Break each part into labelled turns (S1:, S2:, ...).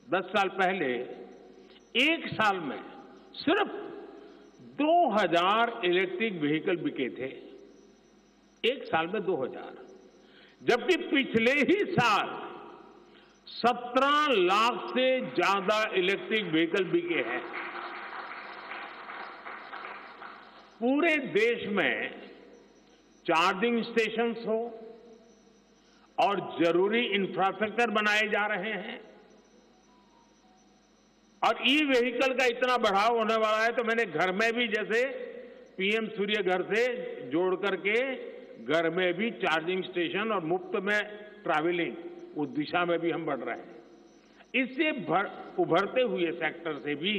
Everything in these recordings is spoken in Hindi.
S1: 10 साल पहले एक साल में सिर्फ 2000 इलेक्ट्रिक व्हीकल बिके थे। एक साल में 2000, जबकि पिछले ही साल 17 लाख से ज्यादा इलेक्ट्रिक व्हीकल बिके हैं। पूरे देश में चार्जिंग स्टेशंस हो और जरूरी इंफ्रास्ट्रक्चर बनाए जा रहे हैं और ई व्हीकल का इतना बढ़ाव होने वाला है, तो मैंने घर में भी जैसे पीएम सूर्य घर से जोड़ करके घर में भी चार्जिंग स्टेशन और मुफ्त में ट्रैवलिंग, उस दिशा में भी हम बढ़ रहे हैं। इससे उभरते हुए सेक्टर से भी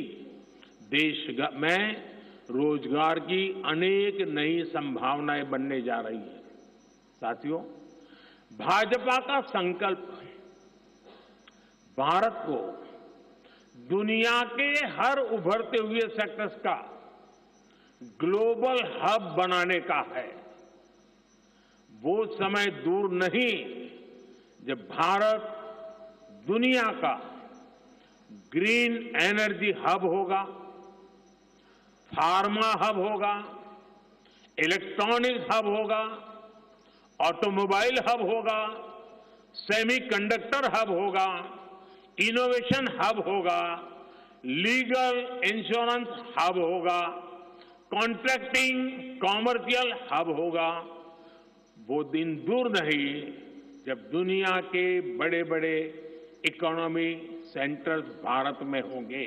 S1: देश में रोजगार की अनेक नई संभावनाएं बनने जा रही है। साथियों, भाजपा का संकल्प भारत को दुनिया के हर उभरते हुए सेक्टर्स का ग्लोबल हब बनाने का है। वो समय दूर नहीं जब भारत दुनिया का ग्रीन एनर्जी हब होगा, फार्मा हब होगा, इलेक्ट्रॉनिक्स हब होगा, ऑटोमोबाइल हब होगा, सेमीकंडक्टर हब होगा, इनोवेशन हब होगा, लीगल इंश्योरेंस हब होगा, कॉन्ट्रैक्टिंग कॉमर्शियल हब होगा। वो दिन दूर नहीं जब दुनिया के बड़े बड़े इकोनॉमी सेंटर्स भारत में होंगे।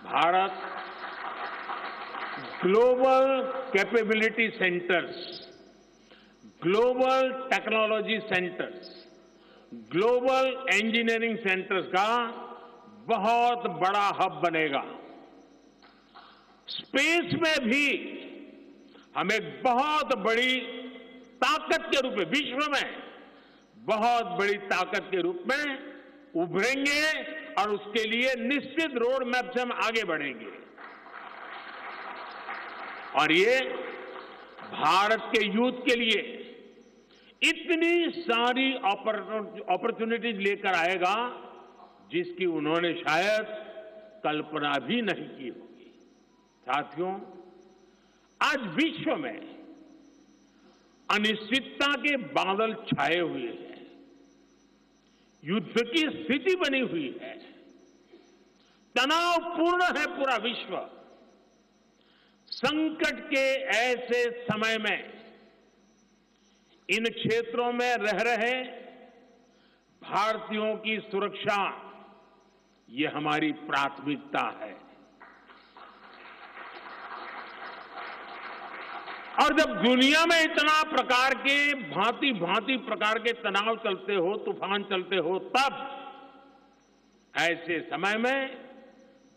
S1: Bharat global capability centres, global technology centres, global engineering centres का बहुत बड़ा हब बनेगा। स्पेस में भी हम एक बहुत बड़ी ताकत के रूप में, विश्व में बहुत बड़ी ताकत के रूप में उभरेंगे और उसके लिए निश्चित रोड मैप से हम आगे बढ़ेंगे। और ये भारत के यूथ के लिए इतनी सारी अपॉर्चुनिटीज लेकर आएगा जिसकी उन्होंने शायद कल्पना भी नहीं की होगी। साथियों, आज विश्व में अनिश्चितता के बादल छाए हुए हैं, युद्ध की स्थिति बनी हुई है, तनावपूर्ण है पूरा विश्व। संकट के ऐसे समय में इन क्षेत्रों में रह रहे भारतीयों की सुरक्षा, ये हमारी प्राथमिकता है। और जब दुनिया में इतना प्रकार के भांति भांति प्रकार के तनाव चलते हो, तूफान चलते हो, तब ऐसे समय में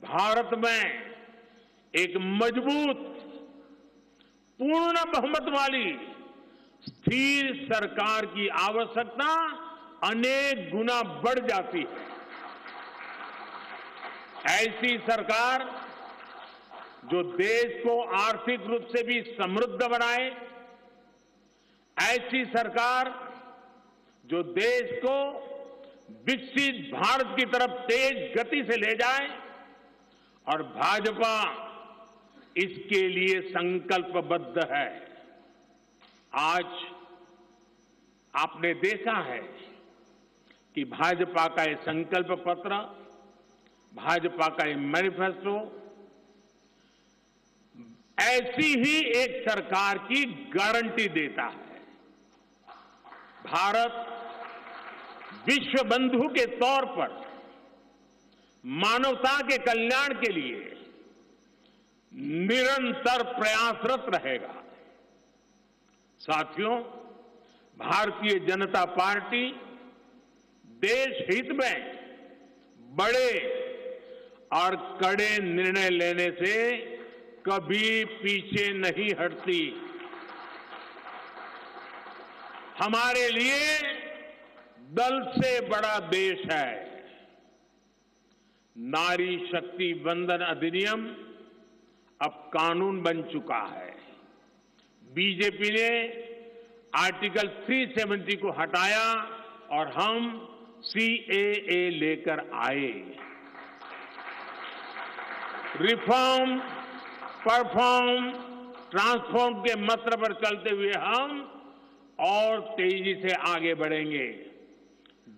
S1: भारत में एक मजबूत, पूर्ण बहुमत वाली स्थिर सरकार की आवश्यकता अनेक गुना बढ़ जाती है। ऐसी सरकार जो देश को आर्थिक रूप से भी समृद्ध बनाए, ऐसी सरकार जो देश को विकसित भारत की तरफ तेज गति से ले जाए, और भाजपा इसके लिए संकल्पबद्ध है। आज आपने देखा है कि भाजपा का ये संकल्प पत्र, भाजपा का ये मैनिफेस्टो ऐसी ही एक सरकार की गारंटी देता है। भारत विश्व बंधु के तौर पर मानवता के कल्याण के लिए निरंतर प्रयासरत रहेगा। साथियों, भारतीय जनता पार्टी देश हित में बड़े और कड़े निर्णय लेने से कभी पीछे नहीं हटती। हमारे लिए दल से बड़ा देश है। नारी शक्ति वंदन अधिनियम अब कानून बन चुका है। बीजेपी ने आर्टिकल 370 को हटाया और हम सीएए लेकर आए। रिफॉर्म, परफॉर्म, ट्रांसफॉर्म के मंत्र पर चलते हुए हम और तेजी से आगे बढ़ेंगे।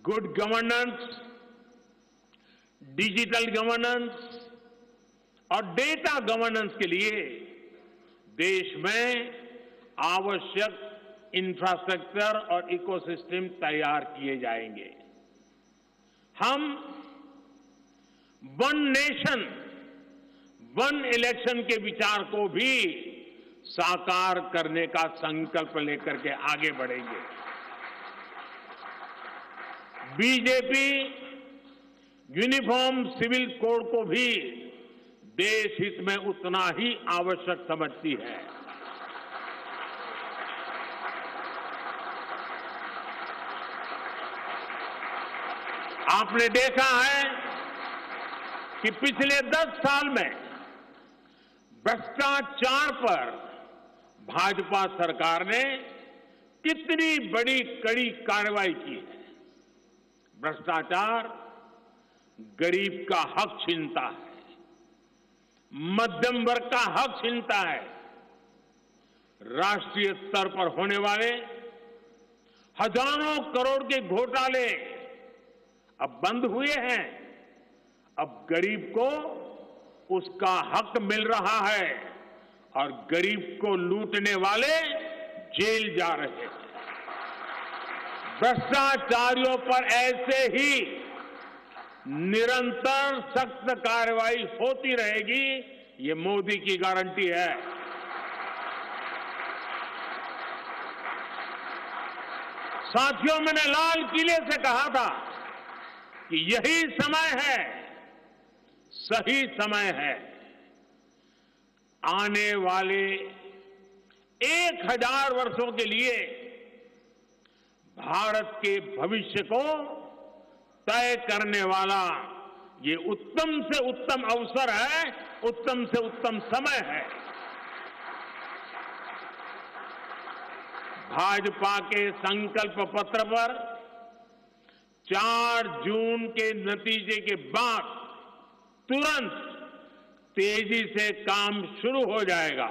S1: गुड गवर्नेंस, डिजिटल गवर्नेंस और डेटा गवर्नेंस के लिए देश में आवश्यक इंफ्रास्ट्रक्चर और इकोसिस्टम तैयार किए जाएंगे। हम वन नेशन, वन इलेक्शन के विचार को भी साकार करने का संकल्प लेकर के आगे बढ़ेंगे। बीजेपी यूनिफॉर्म सिविल कोड को भी देश हित में उतना ही आवश्यक समझती है। आपने देखा है कि पिछले 10 साल में भ्रष्टाचार पर भाजपा सरकार ने कितनी बड़ी कड़ी कार्रवाई की है। भ्रष्टाचार गरीब का हक छीनता है, मध्यम वर्ग का हक छीनता है। राष्ट्रीय स्तर पर होने वाले हजारों करोड़ के घोटाले अब बंद हुए हैं। अब गरीब को उसका हक मिल रहा है और गरीब को लूटने वाले जेल जा रहे हैं। भ्रष्टाचारियों पर ऐसे ही निरंतर सख्त कार्रवाई होती रहेगी, ये मोदी की गारंटी है। साथियों, मैंने लाल किले से कहा था कि यही समय है, सही समय है। आने वाले 1000 वर्षों के लिए भारत के भविष्य को तय करने वाला ये उत्तम से उत्तम अवसर है, उत्तम से उत्तम समय है। भाजपा के संकल्प पत्र पर 4 जून के नतीजे के बाद तुरंत तेजी से काम शुरू हो जाएगा।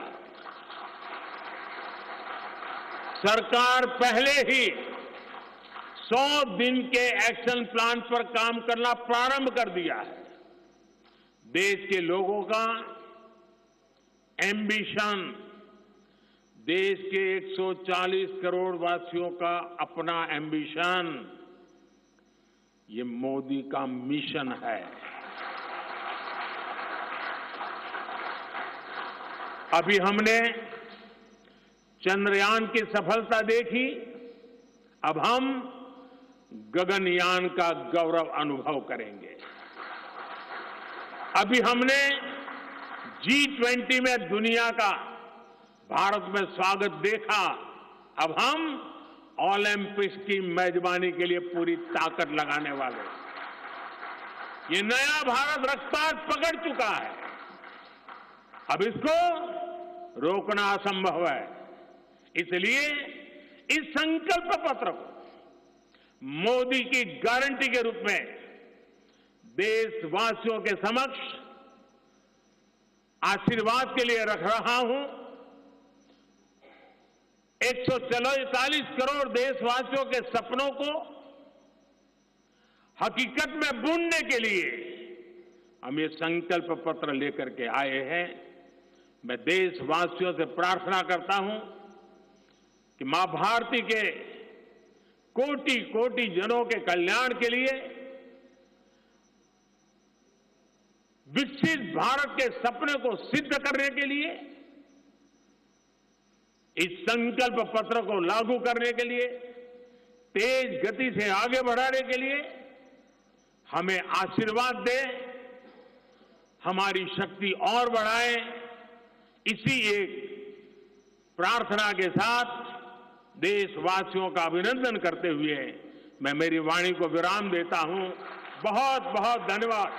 S1: सरकार पहले ही 100 दिन के एक्शन प्लान पर काम करना प्रारंभ कर दिया है। देश के लोगों का एम्बिशन, देश के 140 करोड़ वासियों का अपना एम्बिशन, ये मोदी का मिशन है। अभी हमने चंद्रयान की सफलता देखी, अब हम गगनयान का गौरव अनुभव करेंगे। अभी हमने G20 में दुनिया का भारत में स्वागत देखा, अब हम ओलंपिक्स की मेजबानी के लिए पूरी ताकत लगाने वाले। ये नया भारत रफ्तार पकड़ चुका है, अब इसको रोकना असंभव है। इसलिए इस संकल्प पत्र को मोदी की गारंटी के रूप में देशवासियों के समक्ष आशीर्वाद के लिए रख रहा हूं। 144 करोड़ देशवासियों के सपनों को हकीकत में बुनने के लिए हम ये संकल्प पत्र लेकर के आए हैं। मैं देशवासियों से प्रार्थना करता हूं कि मां भारती के कोटि कोटि जनों के कल्याण के लिए, विकसित भारत के सपने को सिद्ध करने के लिए, इस संकल्प पत्र को लागू करने के लिए, तेज गति से आगे बढ़ाने के लिए हमें आशीर्वाद दे, हमारी शक्ति और बढ़ाए। इसी एक प्रार्थना के साथ देशवासियों का अभिनंदन करते हुए मैं मेरी वाणी को विराम देता हूं। बहुत बहुत धन्यवाद।